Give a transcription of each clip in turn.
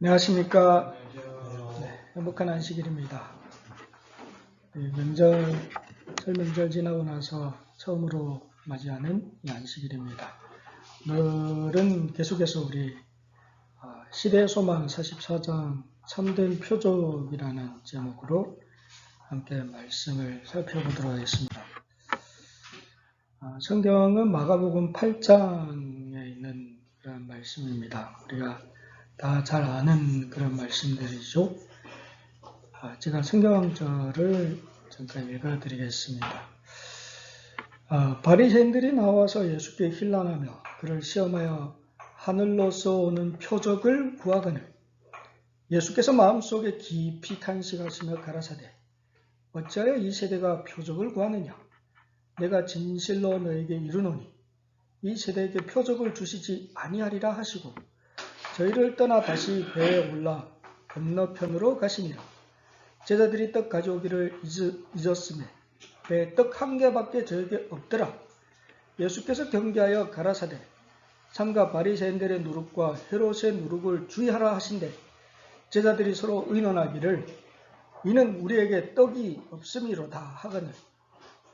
안녕하십니까. 행복한 안식일입니다. 설명절 지나고 나서 처음으로 맞이하는 이 안식일입니다. 오늘은 계속해서 우리 시대소망 44장 참된 표적이라는 제목으로 함께 말씀을 살펴보도록 하겠습니다. 성경은 마가복음 8장에 있는 그런 말씀입니다. 우리가 다 잘 아는 그런 말씀들이죠. 제가 성경절을 잠깐 읽어드리겠습니다. 바리새인들이 나와서 예수께 힐난하며 그를 시험하여 하늘로서 오는 표적을 구하거늘 예수께서 마음속에 깊이 탄식하시며 가라사대 어찌하여 이 세대가 표적을 구하느냐 내가 진실로 너에게 이르노니 이 세대에게 표적을 주시지 아니하리라 하시고 저희를 떠나 다시 배에 올라 건너편으로 가시니라. 제자들이 떡 가져오기를 잊었으며 배에 떡 한 개밖에 저에게 없더라. 예수께서 경계하여 가라사대 삼가 바리새인들의 누룩과 헤롯의 누룩을 주의하라 하신대 제자들이 서로 의논하기를 이는 우리에게 떡이 없음이로다 하거늘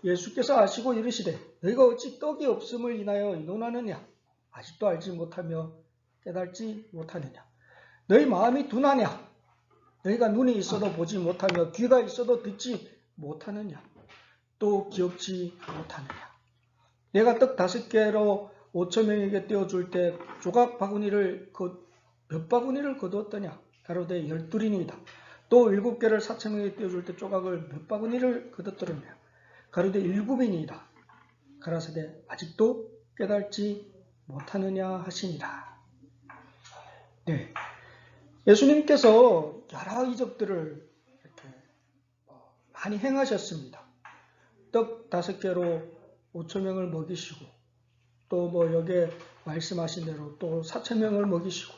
예수께서 아시고 이르시되 너희가 어찌 떡이 없음을 인하여 의논하느냐 아직도 알지 못하며 깨달지 못하느냐 너희 마음이 둔하냐 너희가 눈이 있어도 보지 못하며 귀가 있어도 듣지 못하느냐 또 기억지 못하느냐 내가 떡 5개로 5,000명에게 떼어줄 때 조각 바구니를 몇 바구니를 거두었더냐 가로되 12이니이다 또 7개를 4,000명에게 떼어줄 때 조각을 몇 바구니를 거뒀더냐 가로되 7이니이다 가라사대 아직도 깨달지 못하느냐 하시니라. 네, 예수님께서 여러 이적들을 이렇게 많이 행하셨습니다. 떡 5개로 5,000명을 먹이시고 또 여기에 말씀하신 대로 또 4,000명을 먹이시고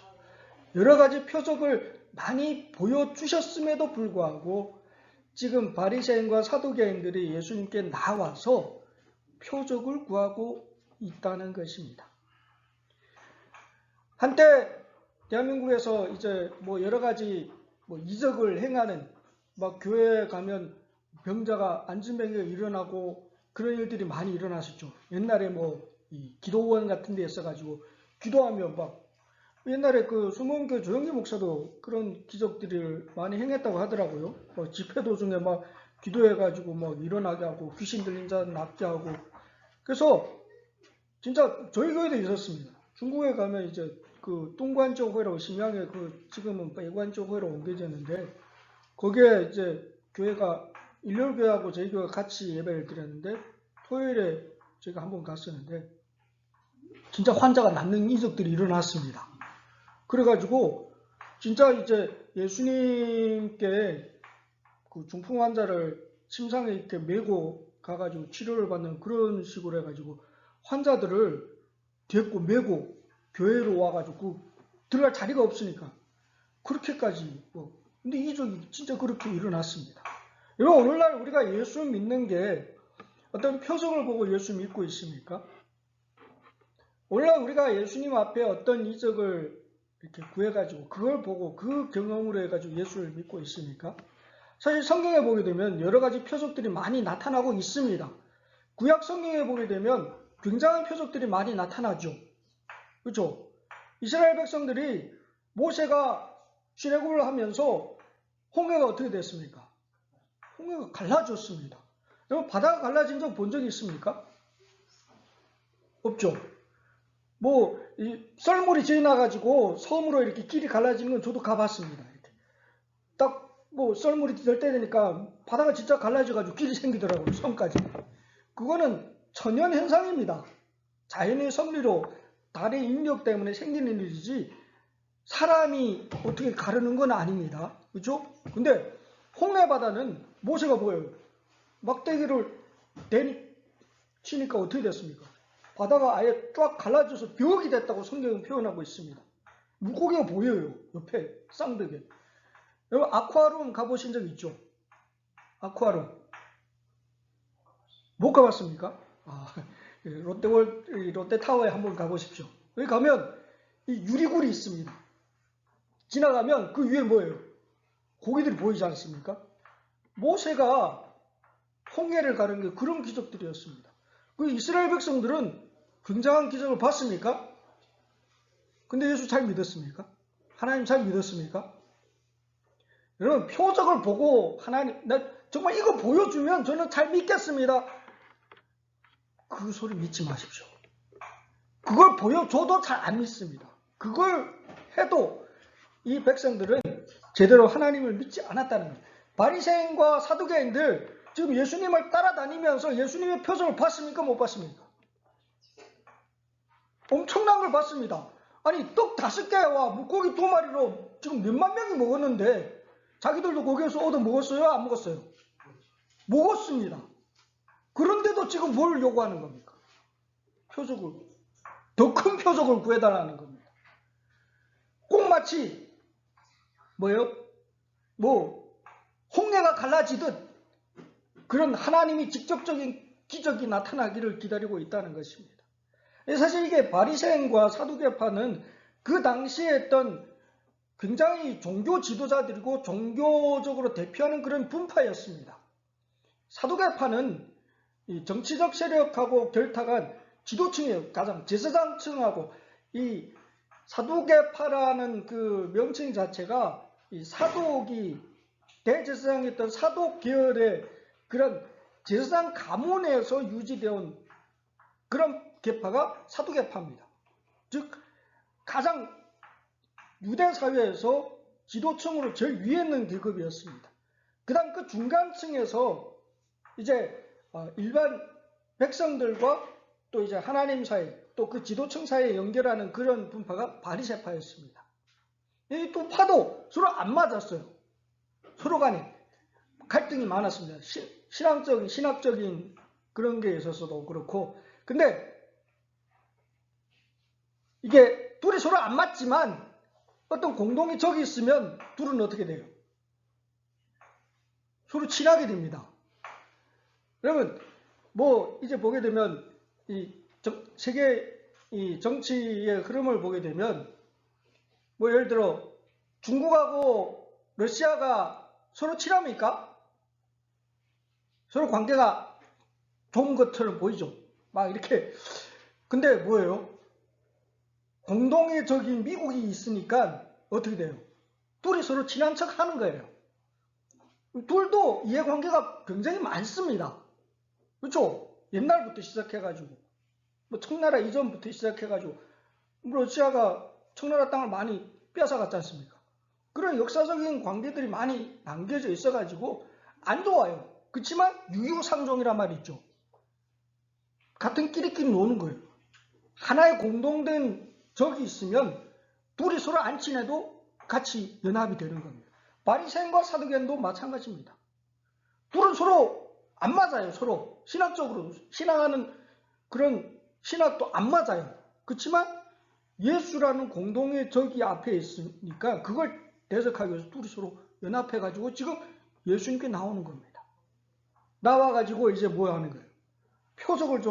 여러 가지 표적을 많이 보여주셨음에도 불구하고 지금 바리새인과 사두개인들이 예수님께 나와서 표적을 구하고 있다는 것입니다. 한때 대한민국에서 이제 여러 가지 이적을 행하는 교회에 가면 병자가 안진병이 일어나고 그런 일들이 많이 일어났었죠. 옛날에 이 기도원 같은 데 있어가지고 기도하면 옛날에 그 수목원교회 조영기 목사도 그런 기적들을 많이 행했다고 하더라고요. 집회 도중에 기도해가지고 일어나게 하고 귀신 들린 자 낫게 하고 그래서 진짜 저희 교회도 있었습니다. 중국에 가면 이제 그 뚱관조회로 심양에 지금은 백관조회로 옮겨졌는데 거기에 이제 교회가 일요일교회하고 저희 교회가 같이 예배를 드렸는데 토요일에 제가 한번 갔었는데 진짜 환자가 낫는 이적들이 일어났습니다. 그래가지고 진짜 이제 예수님께 그 중풍 환자를 침상에 이렇게 메고 가가지고 치료를 받는 그런 식으로 해가지고 환자들을 데리고 메고 교회로 와가지고 들어갈 자리가 없으니까 그렇게까지 근데 이적이 진짜 그렇게 일어났습니다. 여러분 오늘날 우리가 예수 믿는 게 어떤 표적을 보고 예수 믿고 있습니까? 오늘날 우리가 예수님 앞에 어떤 이적을 이렇게 구해가지고 그걸 보고 그 경험으로 해가지고 예수를 믿고 있습니까? 사실 성경에 보게 되면 여러 가지 표적들이 많이 나타나고 있습니다. 구약 성경에 보게 되면 굉장한 표적들이 많이 나타나죠. 그렇죠? 이스라엘 백성들이 모세가 출애굽을 하면서 홍해가 어떻게 됐습니까? 홍해가 갈라졌습니다. 여러분 바다가 갈라진 적 본 적이 있습니까? 없죠. 이 썰물이 지나가지고 섬으로 이렇게 길이 갈라지는 건 저도 가봤습니다. 이렇게. 딱 썰물이 될 때 되니까 바다가 진짜 갈라져가지고 길이 생기더라고요. 섬까지. 그거는 천연 현상입니다. 자연의 섭리로 달의 인력 때문에 생기는 일이지 사람이 어떻게 가르는 건 아닙니다. 그렇죠? 근데 홍해 바다는 모세가 보여요. 막대기를 치니까 어떻게 됐습니까? 바다가 아예 쫙 갈라져서 벽이 됐다고 성경은 표현하고 있습니다. 물고기가 보여요. 옆에 쌍벽에. 여러분 아쿠아룸 가보신 적 있죠? 아쿠아룸. 못 가봤습니까? 롯데타워에 한번 가보십시오. 여기 가면 이 유리굴이 있습니다. 지나가면 그 위에 뭐예요? 고기들이 보이지 않습니까? 모세가 홍해를 가른 게 그런 기적들이었습니다. 그 이스라엘 백성들은 굉장한 기적을 봤습니까? 근데 예수 잘 믿었습니까? 하나님 잘 믿었습니까? 여러분, 표적을 보고 하나님, 나 정말 이거 보여주면 저는 잘 믿겠습니다. 그 소리 믿지 마십시오. 그걸 보여줘도 잘 안 믿습니다. 그걸 해도 이 백성들은 제대로 하나님을 믿지 않았다는 거예요. 바리새인과 사두개인들 지금 예수님을 따라다니면서 예수님의 표적을 봤습니까? 못 봤습니까? 엄청난 걸 봤습니다. 아니, 떡 5개와 물고기 2마리로 지금 몇만 명이 먹었는데 자기들도 거기에서 얻어 먹었어요? 안 먹었어요? 먹었습니다. 그런데도 지금 뭘 요구하는 겁니까? 표적을, 더 큰 표적을 구해달라는 겁니다. 꼭 마치 뭐예요? 홍해가 갈라지듯 그런 하나님이 직접적인 기적이 나타나기를 기다리고 있다는 것입니다. 사실 이게 바리새인과 사두개파는 그 당시에 했던 굉장히 종교 지도자들이고 종교적으로 대표하는 그런 분파였습니다. 사두개파는 이 정치적 세력하고 결탁한 지도층이에요. 가장 제사장층하고 이 사두개파라는 그 명칭 자체가 이 사독이 대제사장이었던 사독 계열의 그런 제사장 가문에서 유지되어 온 그런 계파가 사두개파입니다. 즉 가장 유대 사회에서 지도층으로 제일 위에 있는 계급이었습니다. 그 다음 그 중간층에서 이제 일반 백성들과 또 이제 하나님 사이 또 그 지도층 사이에 연결하는 그런 분파가 바리새파였습니다. 이 두 파도 서로 안 맞았어요. 서로 간에 갈등이 많았습니다. 신학적인 그런 게 있어서도 그렇고. 근데 이게 둘이 서로 안 맞지만 어떤 공동의 적이 있으면 둘은 어떻게 돼요? 서로 친하게 됩니다. 여러분, 이제 보게 되면 세계 이 정치의 흐름을 보게 되면 예를 들어 중국하고 러시아가 서로 친합니까? 서로 관계가 좋은 것처럼 보이죠. 막 이렇게. 근데 뭐예요? 공동의 적인 미국이 있으니까 어떻게 돼요? 둘이 서로 친한 척 하는 거예요. 둘도 이해관계가 굉장히 많습니다. 그렇죠? 옛날부터 시작해가지고 청나라 이전부터 시작해가지고 러시아가 청나라 땅을 많이 뺏어갔지 않습니까? 그런 역사적인 관계들이 많이 남겨져 있어가지고 안 좋아요. 그렇지만 유유상종이란 말이 있죠. 같은 끼리끼리 노는 거예요. 하나의 공동된 적이 있으면 둘이 서로 안 친해도 같이 연합이 되는 겁니다. 바리새인과 사두개인도 마찬가지입니다. 둘은 서로 안 맞아요. 서로 신학적으로 신앙하는 그런 신학도 안 맞아요. 그렇지만 예수라는 공동의 적이 앞에 있으니까 그걸 대적하기 위해서 둘이 서로 연합해가지고 지금 예수님께 나오는 겁니다. 나와가지고 이제 뭐 하는 거예요? 표적을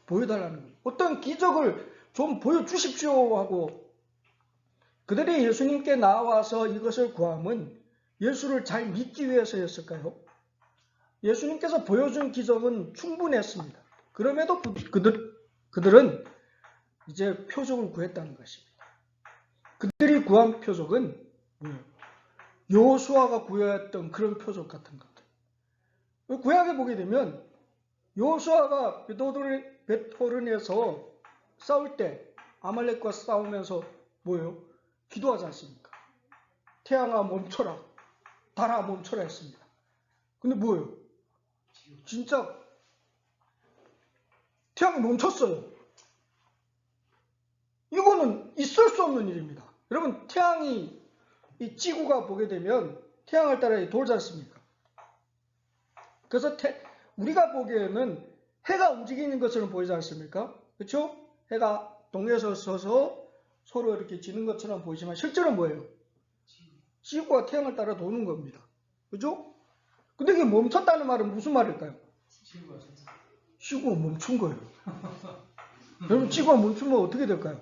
보여달라는 거예요. 어떤 기적을 좀 보여주십시오 하고 그들이 예수님께 나와서 이것을 구함은 예수를 잘 믿기 위해서였을까요? 예수님께서 보여준 기적은 충분했습니다. 그럼에도 그들은 이제 표적을 구했다는 것입니다. 그들이 구한 표적은 뭐예요? 여호수아가 구했던 그런 표적 같은 것들. 구약에 보게 되면 여호수아가 벳호른에서 싸울 때 아말렉과 싸우면서 뭐예요? 기도하지 않습니까? 태양아 멈춰라, 달아 멈춰라 했습니다. 근데 뭐예요? 진짜 태양이 멈췄어요. 이거는 있을 수 없는 일입니다. 여러분, 태양이 이 지구가 보게 되면 태양을 따라 돌지 않습니까? 그래서 우리가 보기에는 해가 움직이는 것처럼 보이지 않습니까? 그렇죠? 해가 동에서 서서 서로 이렇게 지는 것처럼 보이지만 실제로는 뭐예요? 지구가 태양을 따라 도는 겁니다. 그죠? 근데 이게 멈췄다는 말은 무슨 말일까요? 지구가 멈춘 거예요. 여러분, 지구가 멈추면 어떻게 될까요?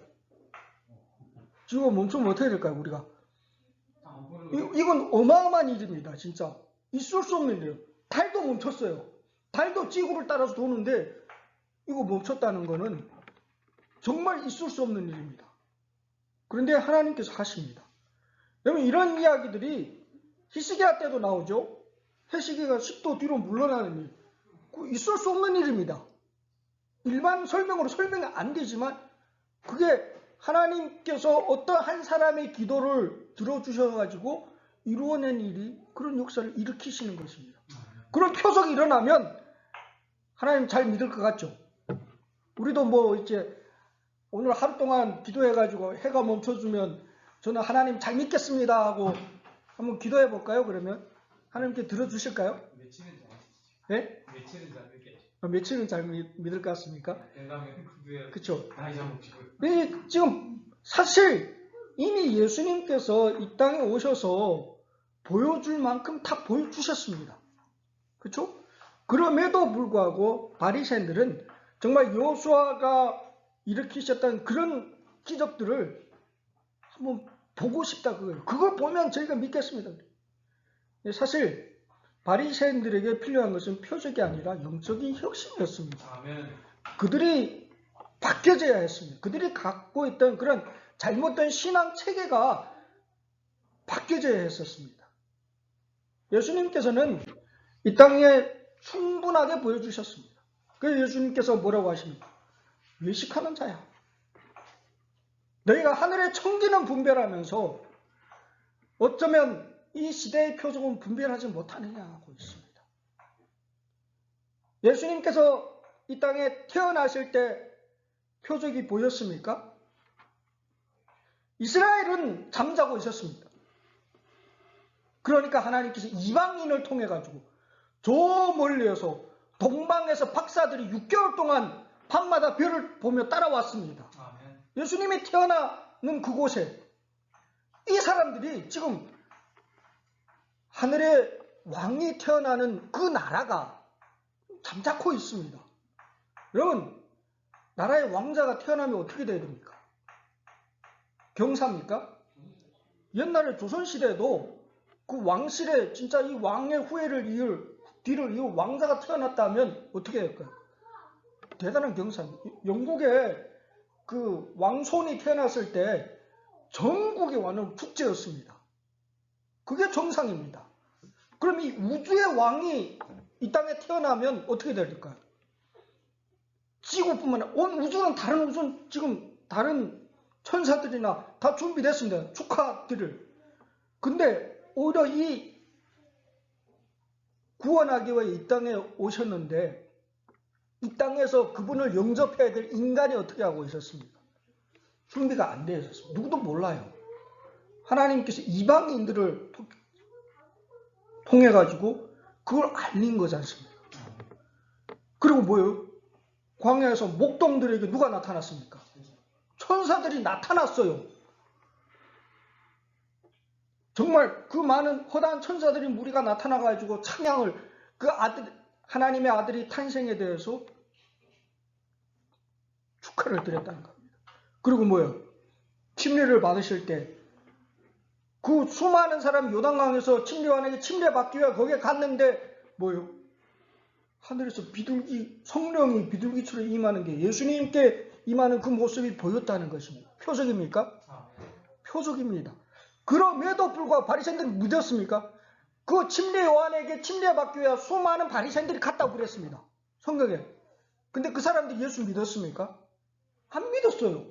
지구가 멈추면 어떻게 될까요, 우리가? 안 보는 거. 이건 어마어마한 일입니다, 진짜. 있을 수 없는 일이에요. 달도 멈췄어요. 달도 지구를 따라서 도는데 이거 멈췄다는 거는 정말 있을 수 없는 일입니다. 그런데 하나님께서 하십니다. 여러분, 이런 이야기들이 히스기야 때도 나오죠. 히스기야가 10도 뒤로 물러나는 일. 있을 수 없는 일입니다. 일반 설명으로 설명이 안 되지만 그게 하나님께서 어떤 한 사람의 기도를 들어주셔가지고 이루어낸 일이 그런 역사를 일으키시는 것입니다. 그런 표적이 일어나면 하나님 잘 믿을 것 같죠? 우리도 뭐 이제 오늘 하루 동안 기도해가지고 해가 멈춰주면 저는 하나님 잘 믿겠습니다 하고 한번 기도해 볼까요? 그러면 하나님께 들어주실까요? 며칠은 잘 믿겠죠. 네? 며칠은 잘 믿겠죠. 며칠은 잘 믿을 것 같습니까? 건강에 구두에 그렇죠. 나이 잡으시고. 지금 사실 이미 예수님께서 이 땅에 오셔서 보여줄 만큼 다 보여주셨습니다. 그렇죠? 그럼에도 불구하고 바리새인들은 정말 여호수아가 일으키셨던 그런 기적들을 한번 보고 싶다 그거예요. 그걸 보면 저희가 믿겠습니다. 사실 바리새인들에게 필요한 것은 표적이 아니라 영적인 혁신이었습니다. 아멘. 그들이 바뀌어져야 했습니다. 그들이 갖고 있던 그런 잘못된 신앙 체계가 바뀌어져야 했었습니다. 예수님께서는 이 땅에 충분하게 보여주셨습니다. 그래서 예수님께서 뭐라고 하십니까? 외식하는 자야. 너희가 하늘의 청기는 분별하면서 어쩌면 이 시대의 표적은 분별하지 못하느냐 하고 있습니다. 예수님께서 이 땅에 태어나실 때 표적이 보였습니까? 이스라엘은 잠자고 있었습니다. 그러니까 하나님께서 이방인을 통해 가지고 저 멀리에서 동방에서 박사들이 6개월 동안 밤마다 별을 보며 따라왔습니다. 아멘. 예수님이 태어나는 그곳에 이 사람들이 지금 하늘의 왕이 태어나는 그 나라가 잠자코 있습니다. 여러분, 나라의 왕자가 태어나면 어떻게 돼야 됩니까? 경사입니까? 옛날에 조선시대에도 그 왕실에 진짜 이 왕의 뒤를 이을 왕자가 태어났다면 어떻게 될까요? 대단한 경사입니다. 영국에 그 왕손이 태어났을 때 전국의 왕은 축제였습니다. 그게 정상입니다. 그럼 이 우주의 왕이 이 땅에 태어나면 어떻게 될까요? 지구뿐만 아니라 온 우주는 지금 다른 천사들이나 다 준비됐습니다. 축하드릴. 근데 오히려 이 구원하기 위해 이 땅에 오셨는데 이 땅에서 그분을 영접해야 될 인간이 어떻게 하고 있었습니까? 준비가 안 되어 있었습니다. 누구도 몰라요. 하나님께서 이방인들을 통해 가지고 그걸 알린 거지 않습니까? 그리고 뭐예요? 광야에서 목동들에게 누가 나타났습니까? 천사들이 나타났어요. 정말 그 많은 허다한 천사들이 무리가 나타나가지고 찬양을 하나님의 아들이 탄생에 대해서 축하를 드렸다는 겁니다. 그리고 뭐예요? 침례를 받으실 때 그 수많은 사람이 요단강에서 침례원에게 침례받기 위해 거기에 갔는데 뭐예요? 하늘에서 성령이 비둘기처럼 임하는 게 예수님께 임하는 그 모습이 보였다는 것입니다. 표적입니까? 표적입니다. 그럼에도 불구하고 바리새인들이 믿었습니까? 그 침례 요한에게 침례받기 위해 수많은 바리새인들이 갔다고 그랬습니다. 성경에. 근데 그 사람들이 예수 믿었습니까? 안 믿었어요.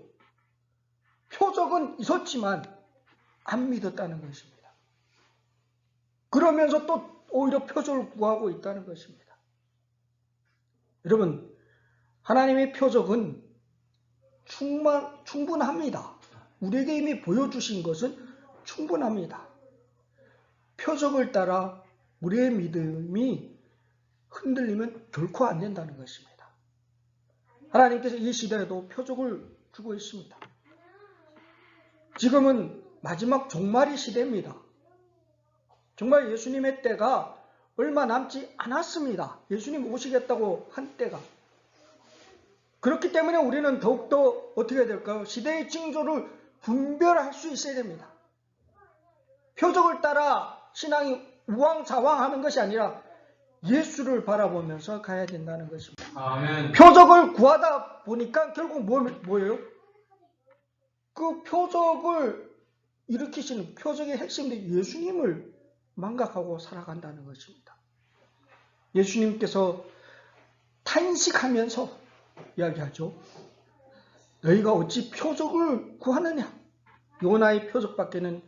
표적은 있었지만 안 믿었다는 것입니다. 그러면서 또 오히려 표적을 구하고 있다는 것입니다. 여러분, 하나님의 표적은 충분합니다. 우리에게 이미 보여주신 것은 충분합니다. 표적을 따라 우리의 믿음이 흔들리면 결코 안 된다는 것입니다. 하나님께서 이 시대에도 표적을 주고 있습니다. 지금은 마지막 종말의 시대입니다. 정말 예수님의 때가 얼마 남지 않았습니다. 예수님 오시겠다고 한 때가. 그렇기 때문에 우리는 더욱더 어떻게 해야 될까요? 시대의 징조를 분별할 수 있어야 됩니다. 표적을 따라 신앙이 우왕좌왕하는 것이 아니라 예수를 바라보면서 가야 된다는 것입니다. 아멘. 표적을 구하다 보니까 결국 뭐예요? 그 표적을 일으키시는 표적의 핵심인 예수님을 망각하고 살아간다는 것입니다. 예수님께서 탄식하면서 이야기하죠. 너희가 어찌 표적을 구하느냐? 요나의 표적밖에는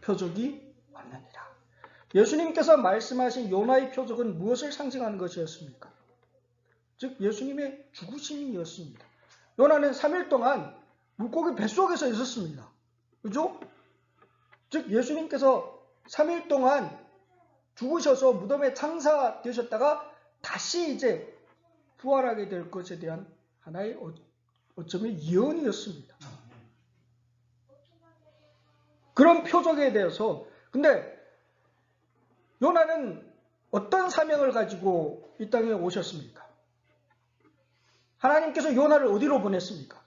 표적이 없느니라. 예수님께서 말씀하신 요나의 표적은 무엇을 상징하는 것이었습니까? 즉 예수님의 죽으심이었습니다. 요나는 3일 동안 물고기 뱃속에서 있었습니다. 그죠? 즉 예수님께서 3일 동안 죽으셔서 무덤에 장사되셨다가 다시 이제 부활하게 될 것에 대한 하나의 어쩌면 예언이었습니다. 그런 표적에 대해서 근데 요나는 어떤 사명을 가지고 이 땅에 오셨습니까? 하나님께서 요나를 어디로 보냈습니까?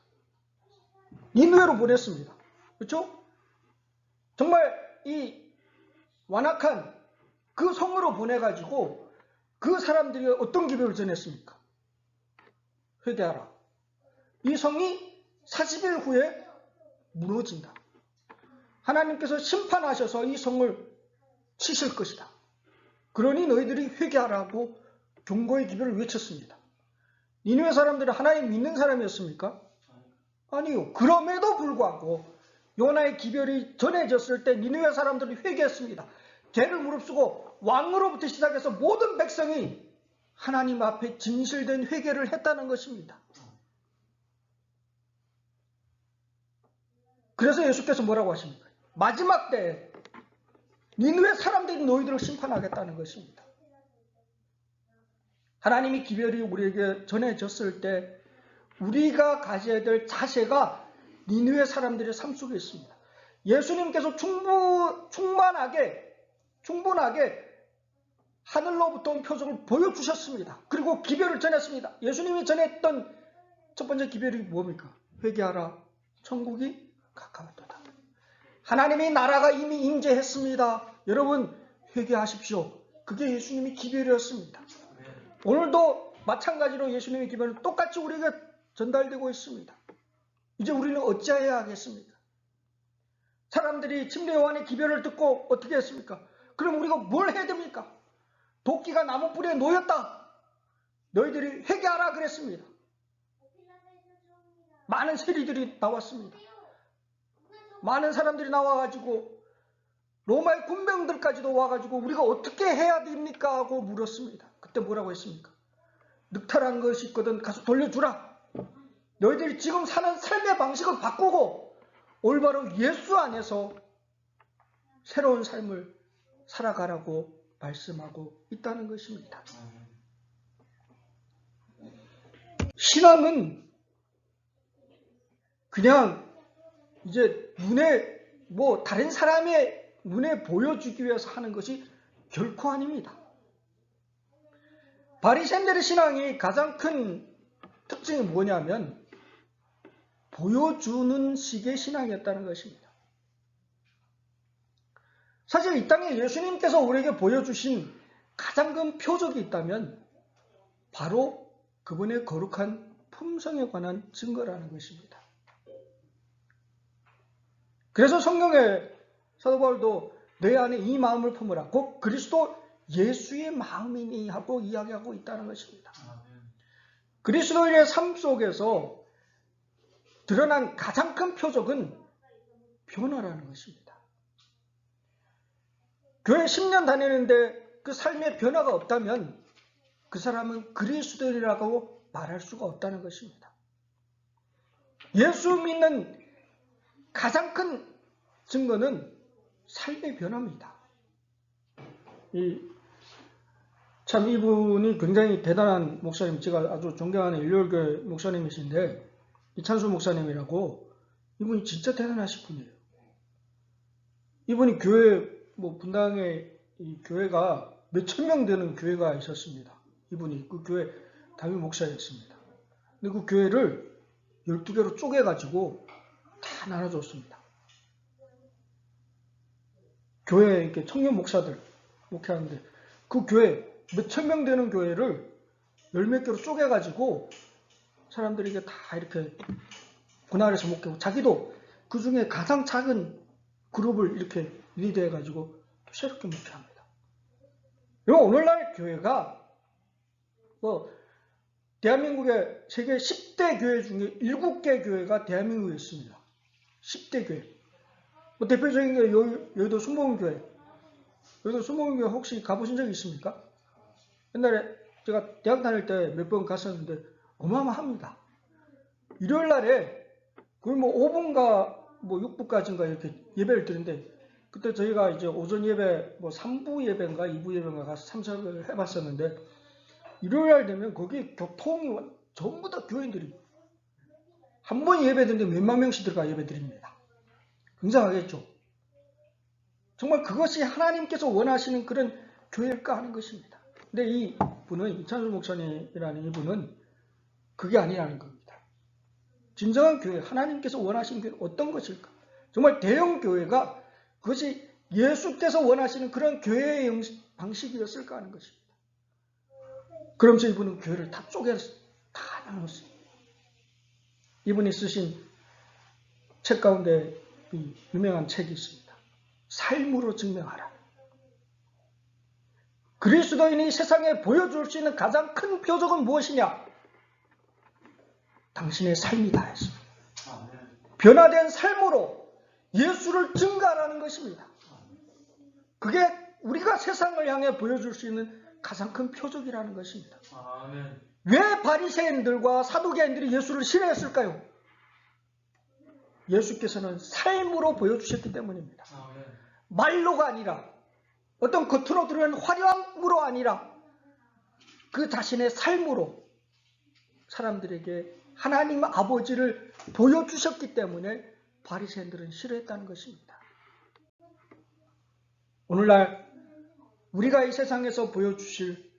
니느웨로 보냈습니다. 그렇죠? 정말 이 완악한 그 성으로 보내가지고 그 사람들이 어떤 기별을 전했습니까? 회개하라. 이 성이 40일 후에 무너진다. 하나님께서 심판하셔서 이 성을 치실 것이다. 그러니 너희들이 회개하라고 경고의 기별을 외쳤습니다. 니느웨 사람들은 하나님 믿는 사람이었습니까? 아니요. 그럼에도 불구하고 요나의 기별이 전해졌을 때 니느웨 사람들이 회개했습니다. 죄를 무릅쓰고 왕으로부터 시작해서 모든 백성이 하나님 앞에 진실된 회개를 했다는 것입니다. 그래서 예수께서 뭐라고 하십니까? 마지막 때에 니느웨 사람들이 너희들을 심판하겠다는 것입니다. 하나님의 기별이 우리에게 전해졌을 때 우리가 가져야 될 자세가 니느웨 사람들의 삶 속에 있습니다. 예수님께서 충분하게 하늘로부터 온 표적을 보여주셨습니다. 그리고 기별을 전했습니다. 예수님이 전했던 첫 번째 기별이 뭡니까? 회개하라. 천국이 가까웠도다. 하나님의 나라가 이미 임재했습니다. 여러분 회개하십시오. 그게 예수님의 기별이었습니다. 오늘도 마찬가지로 예수님의 기별은 똑같이 우리에게 전달되고 있습니다. 이제 우리는 어찌해야 하겠습니까? 사람들이 침례 요한의 기별을 듣고 어떻게 했습니까? 그럼 우리가 뭘 해야 됩니까? 도끼가 나무 뿌리에 놓였다. 너희들이 회개하라 그랬습니다. 많은 세리들이 나왔습니다. 많은 사람들이 나와가지고 로마의 군병들까지도 와가지고 우리가 어떻게 해야 됩니까? 하고 물었습니다. 그때 뭐라고 했습니까? 늑탈한 것이 있거든 가서 돌려주라. 너희들이 지금 사는 삶의 방식을 바꾸고 올바로 예수 안에서 새로운 삶을 살아가라고 말씀하고 있다는 것입니다. 신앙은 그냥 이제 다른 사람의 눈에 보여주기 위해서 하는 것이 결코 아닙니다. 바리새인들의 신앙이 가장 큰 특징이 뭐냐면 보여주는 식의 신앙이었다는 것입니다. 사실 이 땅에 예수님께서 우리에게 보여주신 가장 큰 표적이 있다면 바로 그분의 거룩한 품성에 관한 증거라는 것입니다. 그래서 성경에 사도 바울도 내 안에 이 마음을 품으라. 곧 그리스도 예수의 마음이니 하고 이야기하고 있다는 것입니다. 그리스도인의 삶 속에서 드러난 가장 큰 표적은 변화라는 것입니다. 교회 10년 다니는데 그 삶의 변화가 없다면 그 사람은 그리스도인이라고 말할 수가 없다는 것입니다. 예수 믿는 가장 큰 증거는 삶의 변화입니다. 이분이 굉장히 대단한 목사님, 제가 아주 존경하는 일요일교회 목사님이신데 이찬수 목사님이라고, 이분이 진짜 대단하신 분이에요. 이분이 교회 분당에 이 교회가 몇천 명 되는 교회가 있었습니다. 이분이 그 교회 담임 목사였습니다. 근데 그 교회를 12개로 쪼개가지고 다 나눠줬습니다. 교회 이렇게 청년 목사들 목회하는데 그 교회 몇천 명 되는 교회를 열 몇 개로 쪼개가지고 사람들에게 다 이렇게 분할해서 목회하고 자기도 그 중에 가장 작은 그룹을 이렇게 리드해가지고 새롭게 목회합니다. 그리고 오늘날 교회가 대한민국의 세계 10대 교회 중에 7개 교회가 대한민국에 있습니다. 10대 교회. 대표적인 게 여의도 순복음교회. 여의도 순복음교회 혹시 가보신 적이 있습니까? 옛날에 제가 대학 다닐 때 몇 번 갔었는데 어마어마합니다. 일요일 날에 거의 5분가 6분까지인가 이렇게 예배를 드리는데 그때 저희가 이제 오전 예배 3부 예배인가 2부 예배인가 가서 참석을 해봤었는데 일요일 날 되면 거기 교통이 전부 다 교인들이 한 번 예배 드리는데 몇만 명씩 들어가 예배 드립니다. 굉장하겠죠. 정말 그것이 하나님께서 원하시는 그런 교회일까 하는 것입니다. 근데 이 분은 이찬수 목사님이라는 이분은 그게 아니라는 겁니다. 진정한 교회, 하나님께서 원하시는 교회는 어떤 것일까? 정말 대형 교회가 그것이 예수께서 원하시는 그런 교회의 방식이었을까 하는 것입니다. 그러면서 이분은 교회를 다 쪼개서 다 나눴습니다. 이분이 쓰신 책 가운데 이 유명한 책이 있습니다. 삶으로 증명하라. 그리스도인이 세상에 보여줄 수 있는 가장 큰 표적은 무엇이냐? 당신의 삶이다 했습니다. 변화된 삶으로 예수를 증가하라는 것입니다. 그게 우리가 세상을 향해 보여줄 수 있는 가장 큰 표적이라는 것입니다. 왜 바리새인들과 사두개인들이 예수를 싫어했을까요? 예수께서는 삶으로 보여주셨기 때문입니다. 말로가 아니라 어떤 겉으로 드러나는 화려함으로 아니라 그 자신의 삶으로 사람들에게 하나님 아버지를 보여주셨기 때문에 바리새인들은 싫어했다는 것입니다. 오늘날 우리가 이 세상에서 보여주실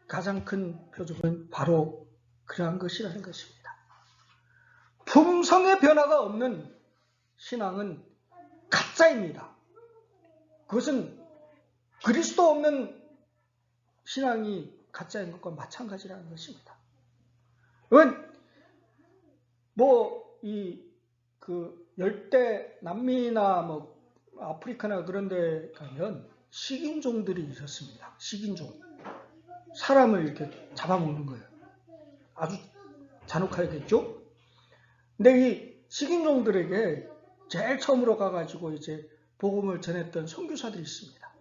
가장 큰 표적은 바로 그러한 것이라는 것입니다. 품성의 변화가 없는 신앙은 가짜입니다. 그것은 그리스도 없는 신앙이 가짜인 것과 마찬가지라는 것입니다. 열대 남미나 아프리카나 그런 데 가면 식인종들이 있었습니다. 식인종. 사람을 이렇게 잡아먹는 거예요. 아주 잔혹하겠죠? 근데 이 식인종들에게 제일 처음으로 가가지고 이제 복음을 전했던 선교사들이 있습니다.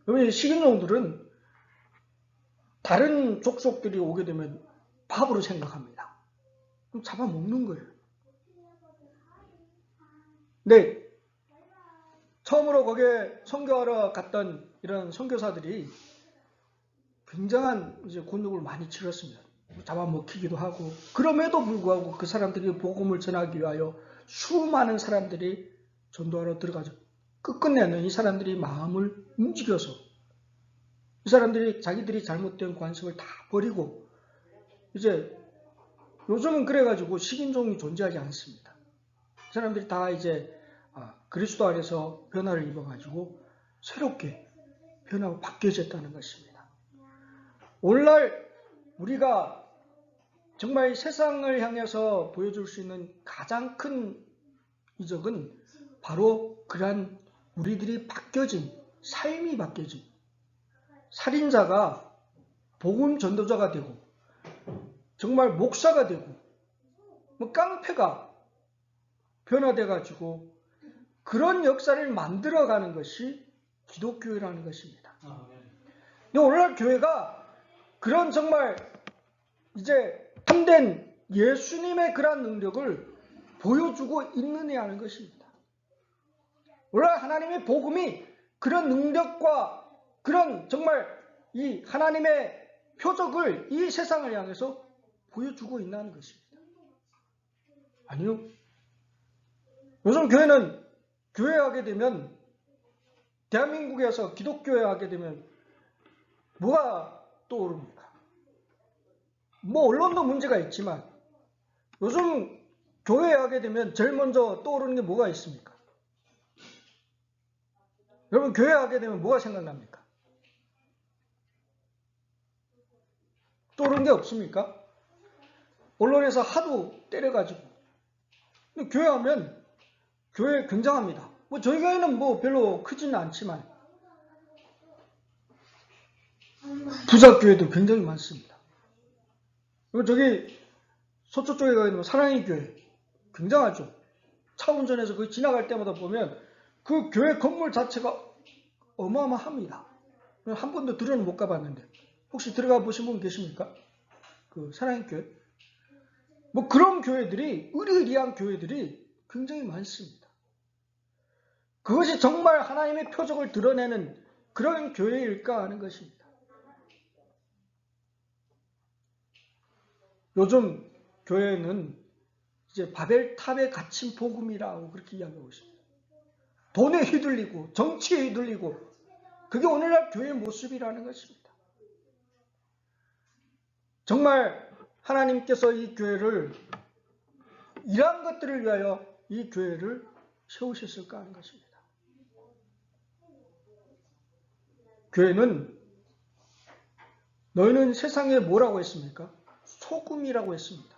그러면 식인종들은 다른 족속들이 오게 되면 밥으로 생각합니다. 그럼 잡아먹는 거예요. 근데 처음으로 거기에 선교하러 갔던 이런 선교사들이 굉장한 이제 곤욕을 많이 치렀습니다. 잡아먹히기도 하고 그럼에도 불구하고 그 사람들이 복음을 전하기 위하여 수많은 사람들이 전도하러 들어가죠. 끝끝내는 이 사람들이 마음을 움직여서 이 사람들이 자기들이 잘못된 관습을 다 버리고 이제 요즘은 그래가지고 식인종이 존재하지 않습니다. 이 사람들이 다 이제 그리스도 안에서 변화를 입어가지고 새롭게 변화가 바뀌어졌다는 것입니다. 오늘날 우리가 정말 세상을 향해서 보여줄 수 있는 가장 큰 이적은 바로 그러한 우리들이 바뀌어진 삶이 바뀌어진 살인자가 복음 전도자가 되고 정말 목사가 되고 깡패가 변화돼가지고 그런 역사를 만들어가는 것이 기독교회라는 것입니다. 근데 오늘날 교회가 그런 정말 이제 참된 예수님의 그러한 능력을 보여주고 있느냐 하는 것입니다. 오늘날 하나님의 복음이 그런 능력과 그런 정말 이 하나님의 표적을 이 세상을 향해서 보여주고 있다는 것입니다. 아니요. 요즘 교회는 교회 하게 되면 대한민국에서 기독교회 하게 되면 뭐가 떠오릅니까? 언론도 문제가 있지만 요즘 교회에 하게 되면 제일 먼저 떠오르는 게 뭐가 있습니까? 여러분 교회에 하게 되면 뭐가 생각납니까? 떠오르는 게 없습니까? 언론에서 하도 때려가지고. 근데 교회 하면 교회 굉장합니다. 뭐 저희 교회는 뭐 별로 크지는 않지만 부작교회도 굉장히 많습니다. 그리고 저기 서초 쪽에 가면 사랑의 교회 굉장하죠. 차 운전해서 그 지나갈 때마다 보면 그 교회 건물 자체가 어마어마합니다. 한 번도 들어는 못 가봤는데 혹시 들어가 보신 분 계십니까? 그 사랑의 교회? 뭐 그런 교회들이 의리의리한 교회들이 굉장히 많습니다. 그것이 정말 하나님의 표적을 드러내는 그런 교회일까 하는 것입니다. 요즘 교회는 이제 바벨탑에 갇힌 복음이라고 그렇게 이야기하고 있습니다. 돈에 휘둘리고 정치에 휘둘리고 그게 오늘날 교회의 모습이라는 것입니다. 정말 하나님께서 이 교회를 이러한 것들을 위하여 이 교회를 세우셨을까 하는 것입니다. 교회는 너희는 세상에 뭐라고 했습니까? 소금이라고 했습니다.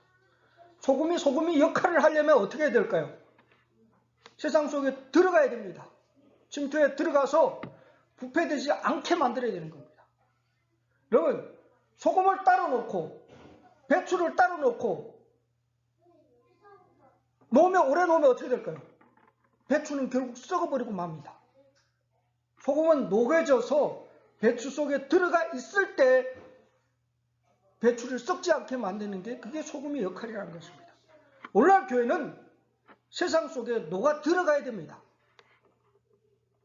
소금이 역할을 하려면 어떻게 해야 될까요? 세상 속에 들어가야 됩니다. 침투에 들어가서 부패되지 않게 만들어야 되는 겁니다. 여러분, 소금을 따로 놓고 배추를 따로 놓고 오래 놓으면 어떻게 될까요? 배추는 결국 썩어버리고 맙니다. 소금은 녹여져서 배추 속에 들어가 있을 때 배추를 썩지 않게 만드는 게 그게 소금의 역할이라는 것입니다. 오늘날 교회는 세상 속에 녹아 들어가야 됩니다.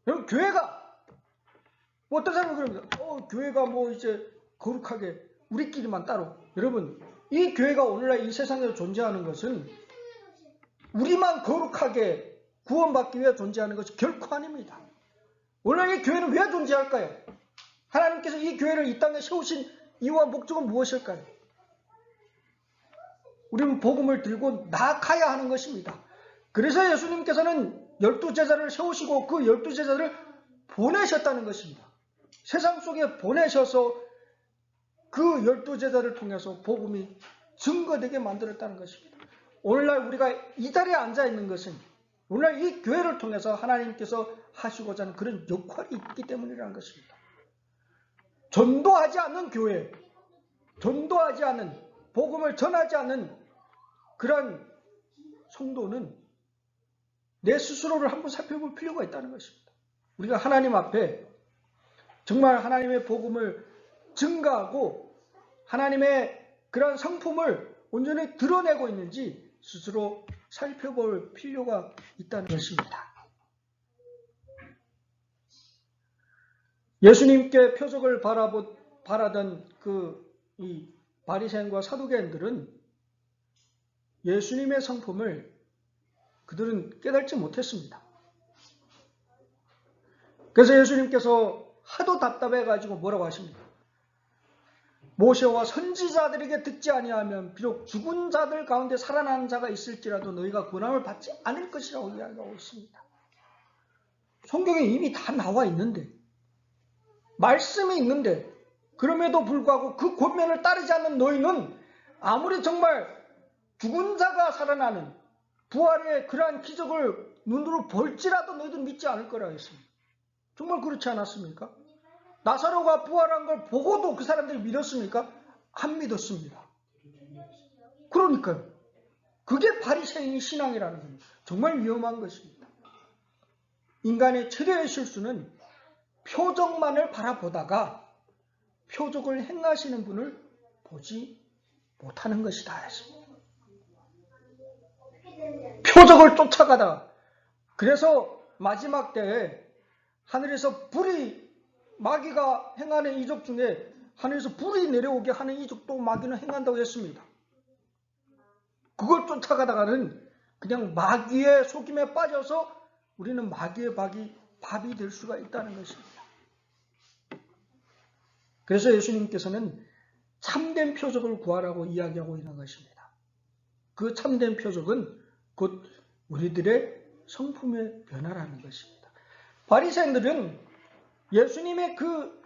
여러분 교회가 어떤 사람은 그럽니다. 교회가 뭐 이제 거룩하게 우리끼리만 따로. 여러분 이 교회가 오늘날 이 세상에 존재하는 것은 우리만 거룩하게 구원받기 위해 존재하는 것이 결코 아닙니다. 오늘날 이 교회는 왜 존재할까요? 하나님께서 이 교회를 이 땅에 세우신 이유와 목적은 무엇일까요? 우리는 복음을 들고 나아가야 하는 것입니다. 그래서 예수님께서는 12제자를 세우시고 그 12제자를 보내셨다는 것입니다. 세상 속에 보내셔서 그 12제자를 통해서 복음이 증거되게 만들었다는 것입니다. 오늘날 우리가 이 자리에 앉아 있는 것은 오늘날 이 교회를 통해서 하나님께서 하시고자 하는 그런 역할이 있기 때문이라는 것입니다. 전도하지 않는 교회, 전도하지 않는 복음을 전하지 않는 그런 성도는 내 스스로를 한번 살펴볼 필요가 있다는 것입니다. 우리가 하나님 앞에 정말 하나님의 복음을 증가하고 하나님의 그런 성품을 온전히 드러내고 있는지 스스로 살펴볼 필요가 있다는 것입니다. 예수님께 표적을 바라던 이 바리새인과 사두개인들은 예수님의 성품을 그들은 깨닫지 못했습니다. 그래서 예수님께서 하도 답답해가지고 뭐라고 하십니까? 모세와 선지자들에게 듣지 아니하면 비록 죽은 자들 가운데 살아나는 자가 있을지라도 너희가 구원함을 받지 않을 것이라고 이야기하고 있습니다. 성경에 이미 다 나와 있는데 말씀이 있는데 그럼에도 불구하고 그 권면을 따르지 않는 너희는 아무리 정말 죽은 자가 살아나는 부활의 그러한 기적을 눈으로 볼지라도 너희들은 믿지 않을 거라고 했습니다. 정말 그렇지 않았습니까? 나사로가 부활한 걸 보고도 그 사람들이 믿었습니까? 안 믿었습니다. 그러니까요. 그게 바리새인 신앙이라는 겁니다. 정말 위험한 것입니다. 인간의 최대의 실수는 표적만을 바라보다가 표적을 행하시는 분을 보지 못하는 것이다 했습니다. 표적을 쫓아가다가 그래서 마지막 때에 하늘에서 마귀가 행하는 이적 중에 하늘에서 불이 내려오게 하는 이적도 마귀는 행한다고 했습니다. 그걸 쫓아가다가는 그냥 마귀의 속임에 빠져서 우리는 마귀의 밥이 될 수가 있다는 것입니다. 그래서 예수님께서는 참된 표적을 구하라고 이야기하고 있는 것입니다. 그 참된 표적은 곧 우리들의 성품의 변화라는 것입니다. 바리새인들은 예수님의 그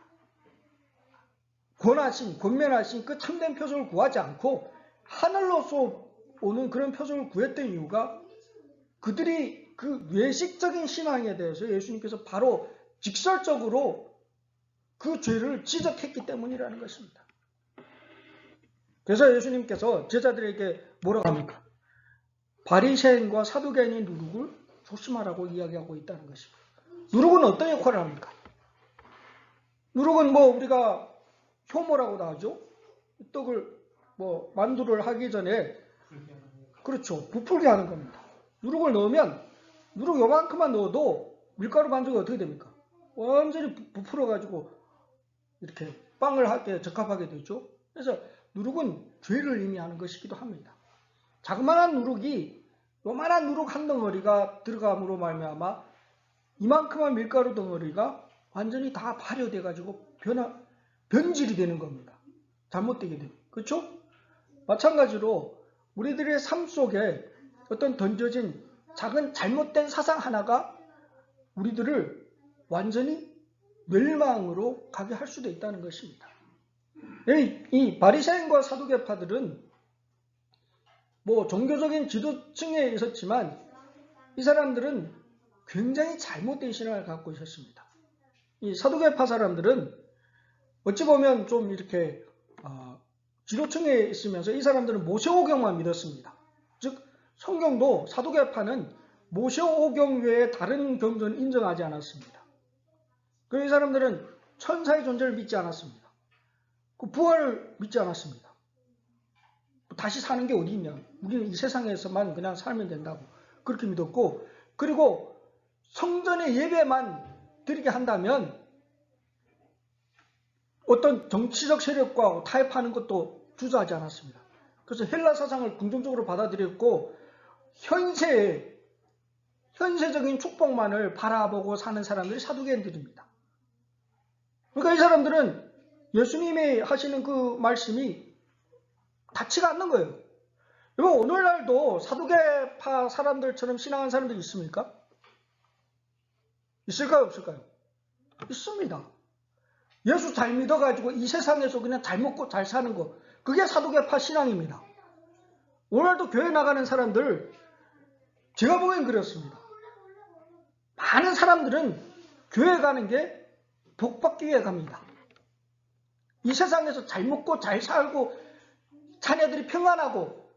권면하신 그 참된 표적을 구하지 않고 하늘로서 오는 그런 표적을 구했던 이유가 그들이 그 외식적인 신앙에 대해서 예수님께서 바로 직설적으로 그 죄를 지적했기 때문이라는 것입니다. 그래서 예수님께서 제자들에게 뭐라고 합니까? 바리새인과 사두개인의 누룩을 조심하라고 이야기하고 있다는 것입니다. 누룩은 어떤 역할을 합니까? 누룩은 우리가 효모라고도 하죠. 떡을 만두를 하기 전에 그렇죠. 부풀게 하는 겁니다. 누룩을 넣으면 누룩 요만큼만 넣어도 밀가루 반죽이 어떻게 됩니까? 완전히 부풀어가지고 이렇게 빵을 하기에 적합하게 되죠. 그래서 누룩은 죄를 의미하는 것이기도 합니다. 자그마한 누룩이 요만한 누룩 한 덩어리가 들어감으로 말미암아 이만큼한 밀가루 덩어리가 완전히 다 발효돼가지고 변질이 되는 겁니다. 잘못되게 되면. 그렇죠? 마찬가지로 우리들의 삶 속에 어떤 던져진 작은 잘못된 사상 하나가 우리들을 완전히 멸망으로 가게 할 수도 있다는 것입니다. 이 바리새인과 사두개파들은 종교적인 지도층에 있었지만 이 사람들은 굉장히 잘못된 신앙을 갖고 있었습니다. 이 사두개파 사람들은 어찌 보면 좀 이렇게 지도층에 있으면서 이 사람들은 모세오경만 믿었습니다. 즉 성경도 사두개파는 모세오경 외에 다른 경전을 인정하지 않았습니다. 그리고 이 사람들은 천사의 존재를 믿지 않았습니다. 그 부활을 믿지 않았습니다. 다시 사는 게 어디 있냐. 우리는 이 세상에서만 그냥 살면 된다고 그렇게 믿었고, 그리고 성전의 예배만 드리게 한다면 어떤 정치적 세력과 타협하는 것도 주저하지 않았습니다. 그래서 헬라 사상을 긍정적으로 받아들였고 현세적인 축복만을 바라보고 사는 사람들이 사두개인들입니다. 그러니까 이 사람들은 예수님이 하시는 그 말씀이 닿지가 않는 거예요. 여러분, 오늘날도 사두개파 사람들처럼 신앙하는 사람들이 있습니까? 있을까요? 없을까요? 있습니다. 예수 잘 믿어가지고 이 세상에서 그냥 잘 먹고 잘 사는 거, 그게 사두개파 신앙입니다. 오늘도 교회 나가는 사람들, 제가 보기엔 그렇습니다. 많은 사람들은 교회 가는 게 복받기 위해 갑니다. 이 세상에서 잘 먹고 잘 살고 자녀들이 평안하고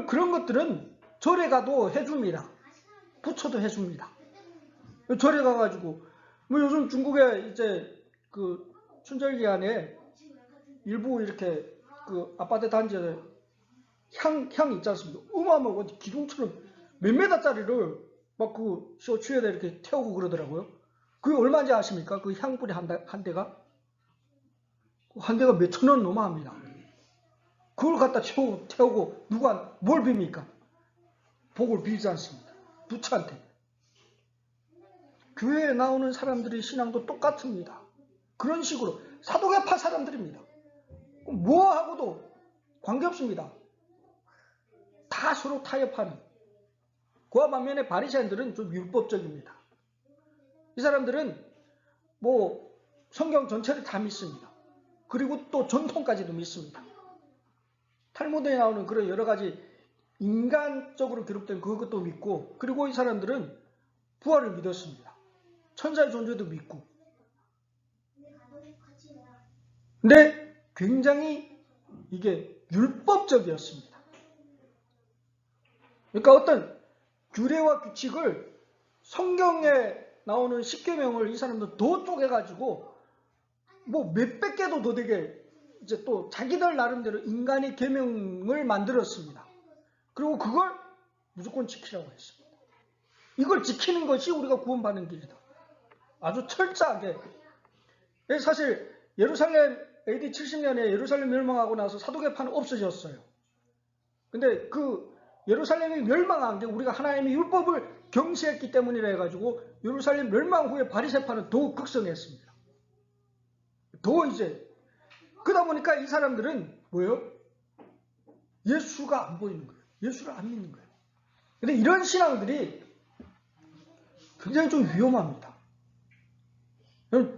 그런 것들은 절에 가도 해줍니다. 부처도 해줍니다. 절에 가가지고 요즘 중국에 이제 그 춘절기간에 일부 이렇게 그 아파트 단지에 향 있지 않습니까? 어마어마하고 기둥처럼 몇 메다짜리를 막 그 쇼츠에다 이렇게 태우고 그러더라고요. 그게 얼마인지 아십니까? 그 향불이 한 대가? 한 대가 몇천 원 넘어갑니다. 그걸 갖다 태우고 누가 뭘 빕니까? 복을 빌지 않습니다. 부처한테. 교회에 나오는 사람들의 신앙도 똑같습니다. 그런 식으로 사두개파 사람들입니다. 뭐하고도 관계없습니다. 다 서로 타협하는. 그와 반면에 바리새인들은 좀 율법적입니다. 이 사람들은 성경 전체를 다 믿습니다. 그리고 또 전통까지도 믿습니다. 탈무드에 나오는 그런 여러 가지 인간적으로 기록된 그것도 믿고, 그리고 이 사람들은 부활을 믿었습니다. 천사의 존재도 믿고. 근데 굉장히 이게 율법적이었습니다. 그러니까 어떤 규례와 규칙을 성경에 나오는 십계명을 이 사람들 더 쪼개가지고 몇백 개도 더 되게 이제 또 자기들 나름대로 인간의 계명을 만들었습니다. 그리고 그걸 무조건 지키라고 했습니다. 이걸 지키는 것이 우리가 구원받는 길이다. 아주 철저하게. 사실 예루살렘 AD 70년에 예루살렘 멸망하고 나서 사두개파는 없어졌어요. 근데 그 예루살렘이 멸망한 게 우리가 하나님의 율법을 경시했기 때문이라 해가지고 예루살렘 멸망 후에 바리새파는 더욱 극성했습니다. 더 이제 그러다 보니까 이 사람들은 뭐예요? 예수가 안 보이는 거예요. 예수를 안 믿는 거예요. 근데 이런 신앙들이 굉장히 좀 위험합니다.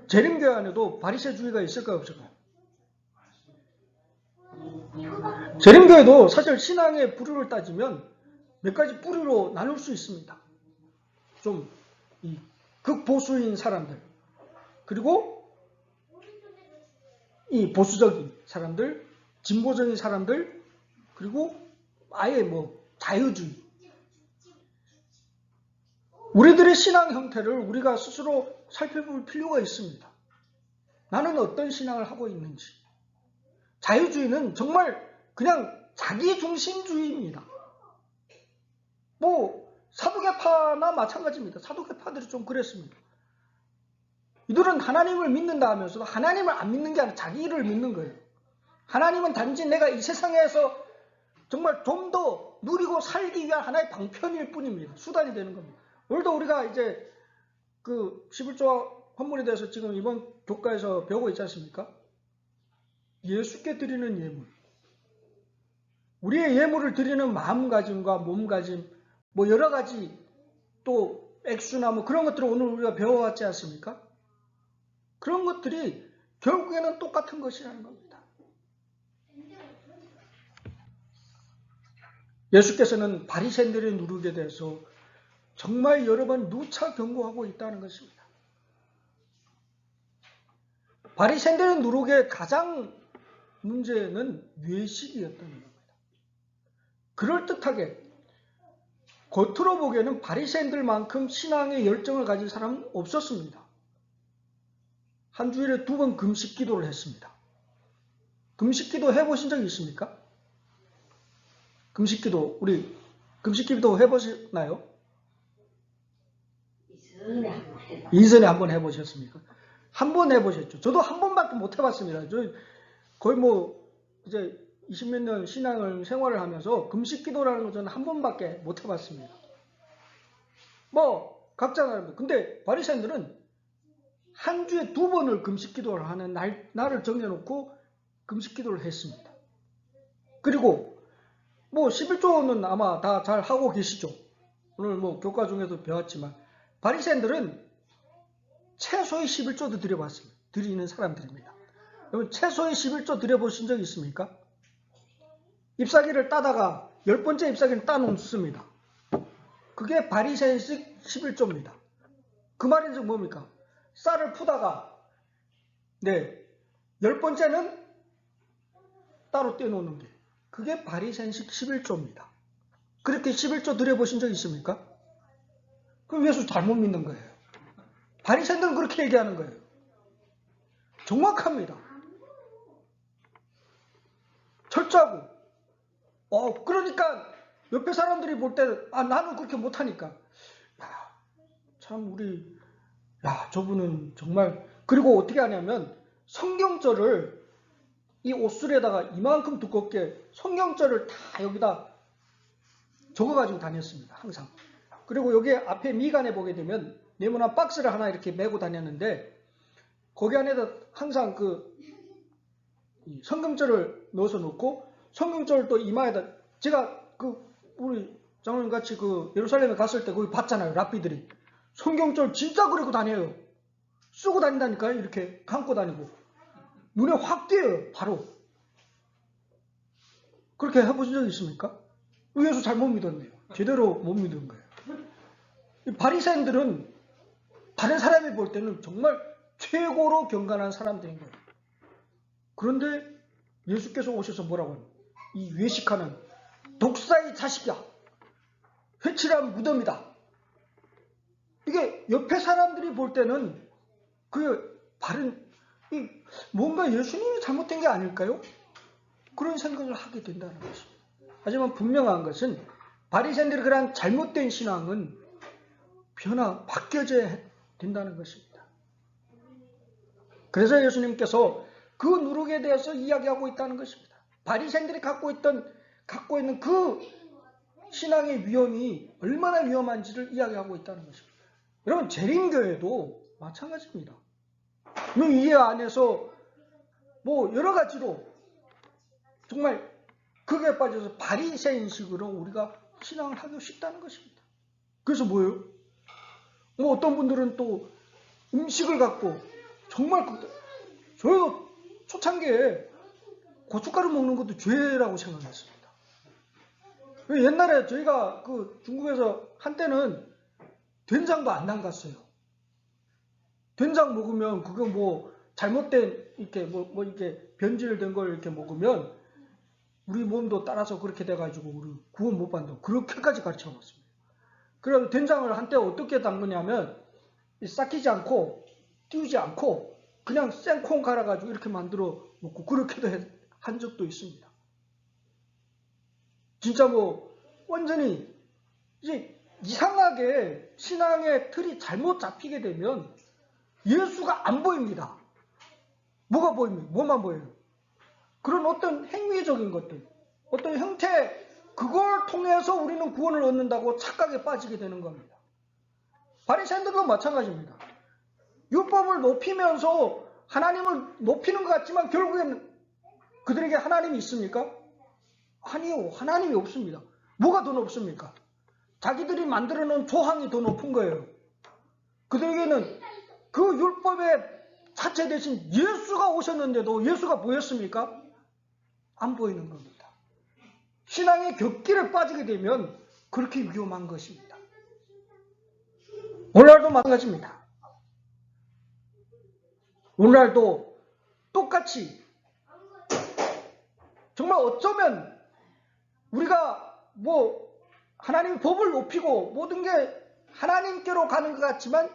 재림교회 안에도 바리새주의가 있을까요, 없을까요? 재림교회도 사실 신앙의 부류를 따지면 몇 가지 부류로 나눌 수 있습니다. 좀 극보수인 사람들, 그리고 이 보수적인 사람들, 진보적인 사람들, 그리고 아예 자유주의. 우리들의 신앙 형태를 우리가 스스로 살펴볼 필요가 있습니다. 나는 어떤 신앙을 하고 있는지. 자유주의는 정말 그냥 자기중심주의입니다. 사두개파나 마찬가지입니다. 사두개파들이 좀 그랬습니다. 이들은 하나님을 믿는다 하면서도 하나님을 안 믿는 게 아니라 자기를 믿는 거예요. 하나님은 단지 내가 이 세상에서 정말 좀 더 누리고 살기 위한 하나의 방편일 뿐입니다. 수단이 되는 겁니다. 오늘도 우리가 이제 그 11조 헌물에 대해서 지금 이번 교과에서 배우고 있지 않습니까? 예수께 드리는 예물. 우리의 예물을 드리는 마음가짐과 몸가짐, 여러 가지 또 액수나 그런 것들을 오늘 우리가 배워왔지 않습니까? 그런 것들이 결국에는 똑같은 것이라는 겁니다. 예수께서는 바리새인들의 누룩에 대해서 정말 여러 번 누차 경고하고 있다는 것입니다. 바리새인들의 누룩의 가장 문제는 외식이었다는 겁니다. 그럴듯하게 겉으로 보기에는 바리새인들만큼 신앙의 열정을 가진 사람은 없었습니다. 한 주일에 2번 금식 기도를 했습니다. 금식 기도 해보신 적이 있습니까? 금식 기도, 우리 금식 기도 해보셨나요? 이전에 한번 해보셨습니까? 한 번 해보셨죠. 저도 한 번밖에 못 해봤습니다. 저 거의 이제 20몇 년 신앙을 생활을 하면서 금식 기도라는 거 저는 한 번밖에 못 해봤습니다. 각자 나름대로. 근데 바리새인들은 한 주에 2번을 금식 기도를 하는 날을 정해놓고 금식 기도를 했습니다. 그리고 11조는 아마 다 잘 하고 계시죠. 오늘 교과 중에도 배웠지만 바리새인들은 최소의 11조도 드리는 사람들입니다. 여러분 최소의 11조 드려보신 적 있습니까? 잎사귀를 따다가 10번째 잎사귀를 따놓습니다. 그게 바리새인식 11조입니다. 그 말인 즉 뭡니까? 쌀을 푸다가 10번째는 따로 떼놓는 게 그게 바리새인식 11조입니다. 그렇게 11조 드려보신 적 있습니까? 그럼 예수 잘못 믿는 거예요. 바리새인들은 그렇게 얘기하는 거예요. 정확합니다. 철저하고 그러니까 옆에 사람들이 볼 때 나는 그렇게 못하니까 참 저분은 정말. 그리고 어떻게 하냐면 성경절을 이 옷술에다가 이만큼 두껍게 성경절을 다 여기다 적어가지고 다녔습니다. 항상. 그리고 여기 앞에 미간에 보게 되면 네모난 박스를 하나 이렇게 메고 다녔는데 거기 안에다 항상 성경절을 넣어서 놓고 성경절을 또 이마에다 제가 우리 장로님 같이 예루살렘에 갔을 때 거기 봤잖아요. 랍비들이 성경절 진짜 그리고 다녀요. 쓰고 다닌다니까요. 이렇게 감고 다니고 눈에 확 띄어요. 바로. 그렇게 해보신 적 있습니까? 예수 잘못 믿었네요. 제대로 못 믿은 거예요. 이 바리새인들은 다른 사람이 볼 때는 정말 최고로 경건한 사람들인 거예요. 그런데 예수께서 오셔서 뭐라고 하냐? 이 외식하는 독사의 자식이야. 회칠한 무덤이다. 이게 옆에 사람들이 볼 때는 뭔가 예수님이 잘못된 게 아닐까요? 그런 생각을 하게 된다는 것입니다. 하지만 분명한 것은 바리새인들의 그러한 잘못된 신앙은 바뀌어져야 된다는 것입니다. 그래서 예수님께서 그 누룩에 대해서 이야기하고 있다는 것입니다. 바리새인들이 갖고 있는 그 신앙의 위험이 얼마나 위험한지를 이야기하고 있다는 것입니다. 여러분 재림교회도 마찬가지입니다. 이 안에서 여러 가지로 정말 그게 빠져서 바리새인식으로 우리가 신앙을 하기 쉽다는 것입니다. 그래서 뭐예요? 뭐 어떤 분들은 또 음식을 갖고 정말 저희도 초창기에 고춧가루 먹는 것도 죄라고 생각했습니다. 옛날에 저희가 그 중국에서 한때는 된장도 안 담갔어요. 된장 먹으면 그거 뭐 잘못된 이렇게 뭐 이렇게 변질된 걸 이렇게 먹으면 우리 몸도 따라서 그렇게 돼가지고 우리 구원 못 받는다고 그렇게까지 가르쳐 놨습니다. 그래서 된장을 한때 어떻게 담그냐면 삭히지 않고 띄우지 않고 그냥 생콩 갈아가지고 이렇게 만들어 먹고 그렇게도 한 적도 있습니다. 진짜 뭐 완전히 이제 이상하게 신앙의 틀이 잘못 잡히게 되면 예수가 안 보입니다. 뭐가 보입니까? 뭐만 보여요? 그런 어떤 행위적인 것들, 어떤 형태, 그걸 통해서 우리는 구원을 얻는다고 착각에 빠지게 되는 겁니다. 바리새인들도 마찬가지입니다. 율법을 높이면서 하나님을 높이는 것 같지만 결국에는 그들에게 하나님이 있습니까? 아니요. 하나님이 없습니다. 뭐가 더 높습니까? 자기들이 만들어 놓은 조항이 더 높은 거예요. 그들에게는 그 율법의 자체 대신 예수가 오셨는데도 예수가 보였습니까? 안 보이는 겁니다. 신앙의 격길에 빠지게 되면 그렇게 위험한 것입니다. 오늘날도 마찬가지입니다. 오늘날도 똑같이 정말 어쩌면 우리가 뭐 하나님 법을 높이고 모든 게 하나님께로 가는 것 같지만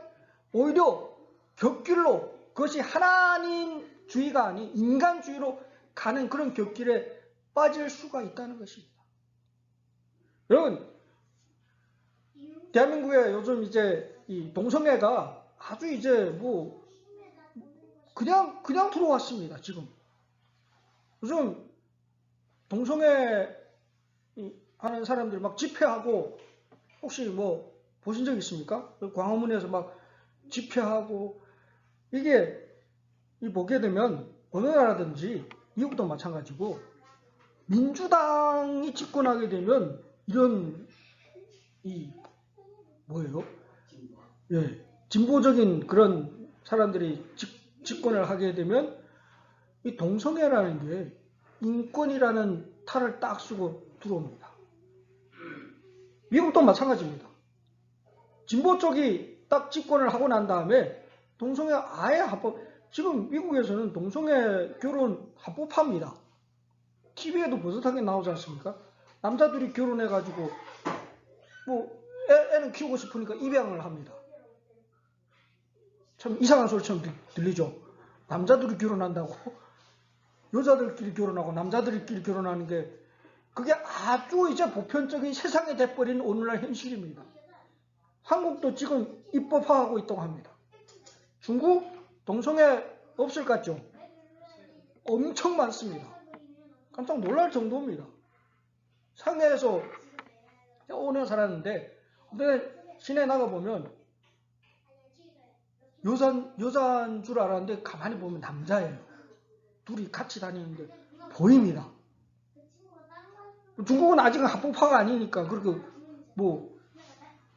오히려 격길로 그것이 하나님주의가 아닌 인간주의로 가는 그런 격길에 빠질 수가 있다는 것입니다. 여러분, 대한민국에 요즘 이제 이 동성애가 아주 이제 뭐 그냥 들어왔습니다. 지금 요즘 동성애 하는 사람들 막 집회하고 혹시 뭐 보신 적 있습니까? 광화문에서 막 집회하고 이게 보게 되면 어느 나라든지 미국도 마찬가지고 민주당이 집권하게 되면 이런 뭐예요? 예, 진보적인 그런 사람들이 집권을 하게 되면 이 동성애라는 게 인권이라는 탈을 딱 쓰고 들어옵니다. 미국도 마찬가지입니다. 진보 쪽이 딱 집권을 하고 난 다음에 동성애 아예 합법, 지금 미국에서는 동성애 결혼 합법합니다. TV에도 버젓하게 나오지 않습니까? 남자들이 결혼해가지고 뭐 애는 키우고 싶으니까 입양을 합니다. 참 이상한 소리처럼 들리죠? 남자들이 결혼한다고 여자들끼리 결혼하고 남자들끼리 결혼하는 게 그게 아주 이제 보편적인 세상에 돼버린 오늘날 현실입니다. 한국도 지금 입법화하고 있다고 합니다. 중국 동성애 없을 것 같죠? 엄청 많습니다. 깜짝 놀랄 정도입니다. 상해에서 오늘 살았는데 시내에 나가보면 여자인 줄 알았는데 가만히 보면 남자예요. 둘이 같이 다니는데 보입니다. 중국은 아직은 합법화가 아니니까 그렇게 뭐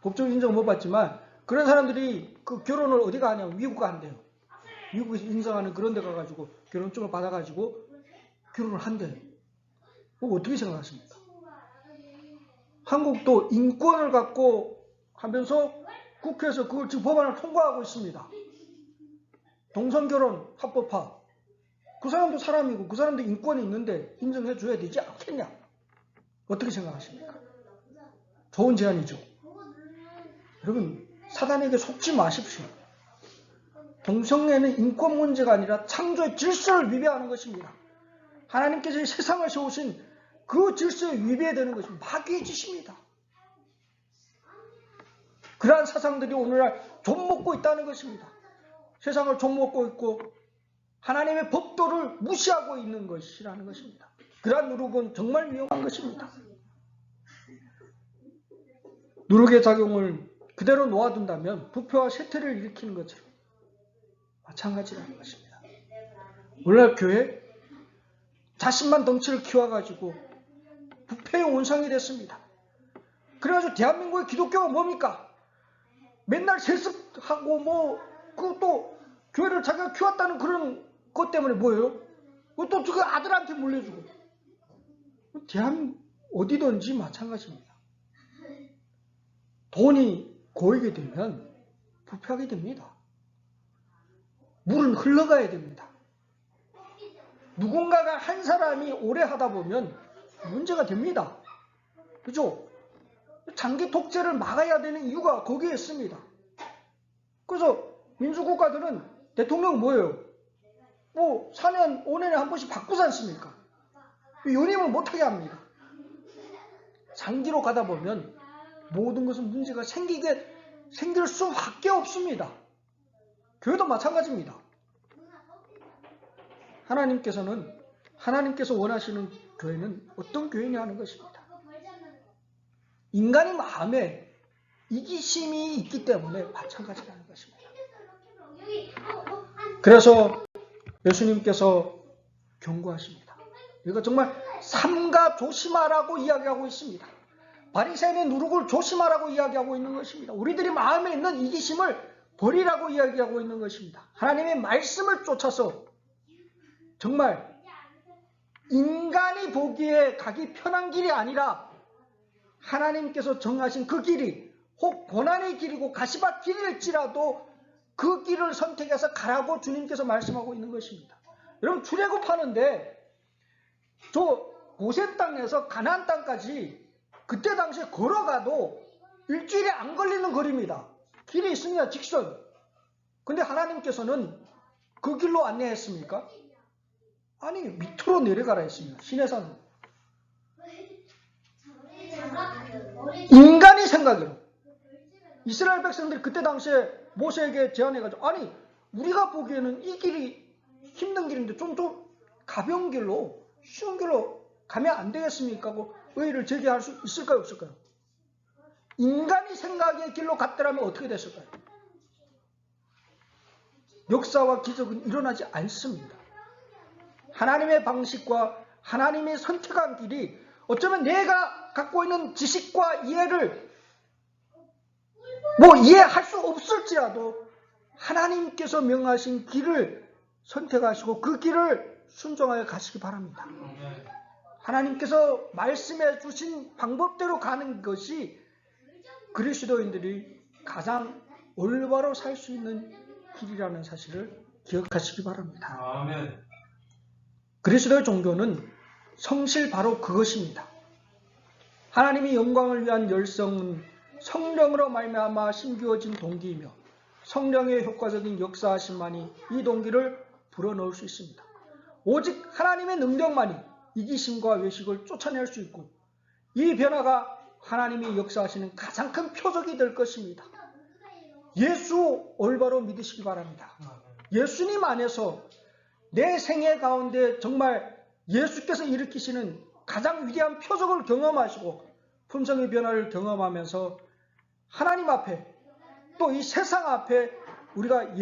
법적 인정 못 받지만 그런 사람들이 그 결혼을 어디가 하냐면 미국 한대요. 미국에서 인정하는 그런 데 가가지고 결혼증을 받아가지고 결혼을 한대요. 그거 어떻게 생각하십니까? 한국도 인권을 갖고 하면서 국회에서 그걸 지금 법안을 통과하고 있습니다. 동성결혼 합법화. 그 사람도 사람이고 그 사람도 인권이 있는데 인정해 줘야 되지 않겠냐? 어떻게 생각하십니까? 좋은 제안이죠. 여러분, 사단에게 속지 마십시오. 동성애는 인권 문제가 아니라 창조의 질서를 위배하는 것입니다. 하나님께서 이 세상을 세우신 그 질서에 위배되는 것이 마귀의 짓입니다. 그러한 사상들이 오늘날 좀먹고 있다는 것입니다. 세상을 좀먹고 있고 하나님의 법도를 무시하고 있는 것이라는 것입니다. 그러한 누룩은 정말 위험한 것입니다. 누룩의 작용을 그대로 놓아둔다면 부패와 쇠퇴를 일으키는 것처럼 마찬가지라는 것입니다. 오늘날 교회 자신만 덩치를 키워가지고 부패의 온상이 됐습니다. 그래가지고 대한민국의 기독교가 뭡니까? 맨날 세습하고 뭐 그것도 교회를 자기가 키웠다는 그런 것 때문에 뭐예요? 또 그 아들한테 물려주고. 대한민국 어디든지 마찬가지입니다. 돈이 고이게 되면 부패하게 됩니다. 물은 흘러가야 됩니다. 누군가가 한 사람이 오래 하다 보면 문제가 됩니다. 그죠? 장기 독재를 막아야 되는 이유가 거기에 있습니다. 그래서 민주국가들은 대통령 뭐예요? 뭐 4년, 5년에 한 번씩 바꾸지 않습니까? 연임을 못하게 합니다. 장기로 가다 보면 모든 것은 문제가 생길 수밖에 없습니다. 교회도 마찬가지입니다. 하나님께서 원하시는 교회는 어떤 교회냐 하는 것입니다. 인간의 마음에 이기심이 있기 때문에 마찬가지라는 것입니다. 그래서 예수님께서 경고하십니다. 이거 정말 삼가 조심하라고 이야기하고 있습니다. 바리새인의 누룩을 조심하라고 이야기하고 있는 것입니다. 우리들이 마음에 있는 이기심을 버리라고 이야기하고 있는 것입니다. 하나님의 말씀을 쫓아서 정말 인간이 보기에 가기 편한 길이 아니라 하나님께서 정하신 그 길이 혹 고난의 길이고 가시밭 길일지라도 그 길을 선택해서 가라고 주님께서 말씀하고 있는 것입니다. 여러분 출애굽하는데 저 고센 땅에서 가나안 땅까지 그때 당시에 걸어가도 일주일에 안 걸리는 거리입니다. 길이 있습니다. 직선. 근데 하나님께서는 그 길로 안내했습니까? 아니 밑으로 내려가라 했습니다. 시내산. 인간이 생각으로 이스라엘 백성들이 그때 당시에 모세에게 제안해가지고 아니 우리가 보기에는 이 길이 힘든 길인데 좀 가벼운 길로 쉬운 길로 가면 안 되겠습니까? 하고 의의를 제기할 수 있을까요? 없을까요? 인간이 생각의 길로 갔더라면 어떻게 됐을까요? 역사와 기적은 일어나지 않습니다. 하나님의 방식과 하나님의 선택한 길이 어쩌면 내가 갖고 있는 지식과 이해를 이해할 수 없을지라도 하나님께서 명하신 길을 선택하시고 그 길을 순종하여 가시기 바랍니다. 하나님께서 말씀해 주신 방법대로 가는 것이 그리스도인들이 가장 올바로 살 수 있는 길이라는 사실을 기억하시기 바랍니다. 아멘. 그리스도의 종교는 성실 바로 그것입니다. 하나님의 영광을 위한 열성은 성령으로 말미암아 심기어진 동기이며 성령의 효과적인 역사하심만이 이 동기를 불어넣을 수 있습니다. 오직 하나님의 능력만이 이기심과 외식을 쫓아낼 수 있고 이 변화가 하나님이 역사하시는 가장 큰 표적이 될 것입니다. 예수 올바로 믿으시기 바랍니다. 예수님 안에서 내 생애 가운데 정말 예수께서 일으키시는 가장 위대한 표적을 경험하시고 품성의 변화를 경험하면서 하나님 앞에 또 이 세상 앞에 우리가